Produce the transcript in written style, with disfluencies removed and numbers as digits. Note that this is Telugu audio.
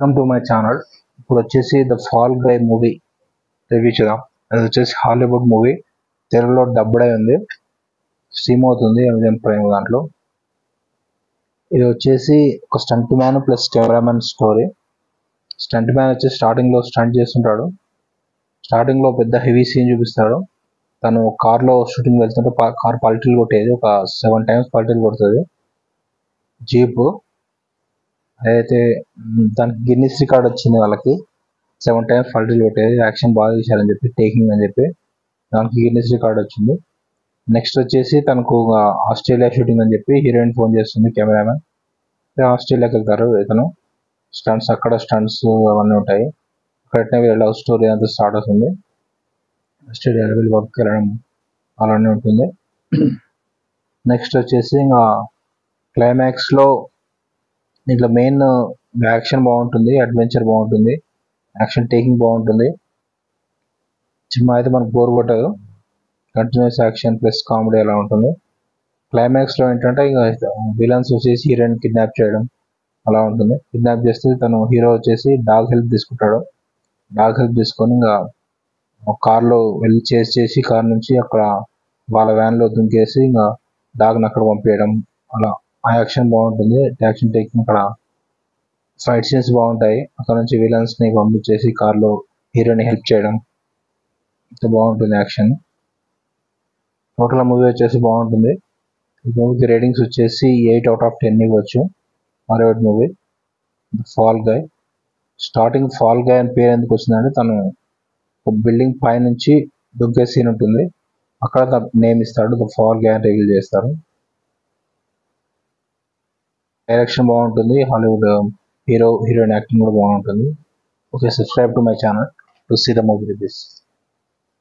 Welcome to my channel. ఇప్పుడు వచ్చేసి the fall guy movie review చేద్దాం. అది వచ్చేసి హాలీవుడ్ మూవీ, తెలుగులో డబ్బుడై ఉంది, స్ట్రీమ్ అవుతుంది అమెజాన్ ప్రైమ్ దాంట్లో. ఇది వచ్చేసి ఒక stunt man plus cameraman story. Stunt man వచ్చి స్టార్టింగ్లో స్టంట్ చేస్తుంటాడు. స్టార్టింగ్లో పెద్ద హెవీ సీన్ చూపిస్తాడు. తను కార్లో షూటింగ్ వెళ్తుంటే కార్ పల్టీలు కొట్టేది, ఒక 7 times పల్టీలు కొడుతుంది జీప్. అయితే దానికి గిన్నిస్ రికార్డ్ వచ్చింది వాళ్ళకి, 7 times పల్టీలు కొట్టేది, యాక్షన్ బాగా తీశారని చెప్పి, టేకింగ్ అని చెప్పి దానికి గిన్నిస్ రికార్డ్ వచ్చింది. నెక్స్ట్ వచ్చేసి తనకు ఆస్ట్రేలియా షూటింగ్ అని చెప్పి హీరోయిన్ ఫోన్ చేస్తుంది కెమెరామెన్. ఆస్ట్రేలియాకి వెళ్తారు ఇతను. స్టంట్స్ అక్కడ స్టంట్స్ అవన్నీ ఉంటాయి. అక్కడనే వీళ్ళ లవ్ స్టోరీ అంతా స్టార్ట్ అవుతుంది. ఆస్ట్రేలియాలో వీళ్ళు వర్క్కి వెళ్ళడం అలానే ఉంటుంది. నెక్స్ట్ వచ్చేసి ఇంకా క్లైమాక్స్లో దీంట్లో మెయిన్ యాక్షన్ బాగుంటుంది, అడ్వెంచర్ బాగుంటుంది, యాక్షన్ టేకింగ్ బాగుంటుంది. సినిమా అయితే మనకు బోర్ కొట్టదు, కంటిన్యూస్ యాక్షన్ ప్లస్ కామెడీ అలా ఉంటుంది. క్లైమాక్స్లో ఏంటంటే ఇక విలన్స్ వచ్చేసి హీరోయిన్ కిడ్నాప్ చేయడం అలా ఉంటుంది. కిడ్నాప్ చేస్తే తను హీరో వచ్చేసి డాగ్ హెల్ప్ తీసుకుంటాడు. డాగ్ హెల్ప్ తీసుకొని ఇంకా కార్లో వెళ్ళి చేసి కార్ నుంచి అక్కడ వాళ్ళ వ్యాన్లో దుంకేసి ఇంకా డాగ్ని అక్కడ పంపించడం, అలా ఆ యాక్షన్ బాగుంటుంది. యాక్షన్ టేకింగ్ అక్కడ ఫైట్ సీన్స్ బాగుంటాయి. అక్కడ నుంచి విలన్స్ని పంపించేసి కార్లో హీరోని హెల్ప్ చేయడం, ఇంత బాగుంటుంది యాక్షన్. టోటల్ మూవీ వచ్చేసి బాగుంటుంది. ఈ మూవీకి రేటింగ్స్ వచ్చేసి 8 out of 10 ఇవ్వచ్చు. హాలీవుడ్ మూవీ ఫాల్ గై. స్టార్టింగ్ ఫాల్ గై అని పేరు ఎందుకు వచ్చిందంటే తను ఒక బిల్డింగ్ పై నుంచి దుంకే సీన్ ఉంటుంది, అక్కడ నేమ్ ఇస్తాడు, ద ఫాల్ గై అని రివీల్ చేస్తారు. డైరెక్షన్ బాగుంటుంది, హాలీవుడ్ హీరోయిన్ యాక్టింగ్ కూడా బాగుంటుంది. Okay, subscribe to my channel to see the movie reviews.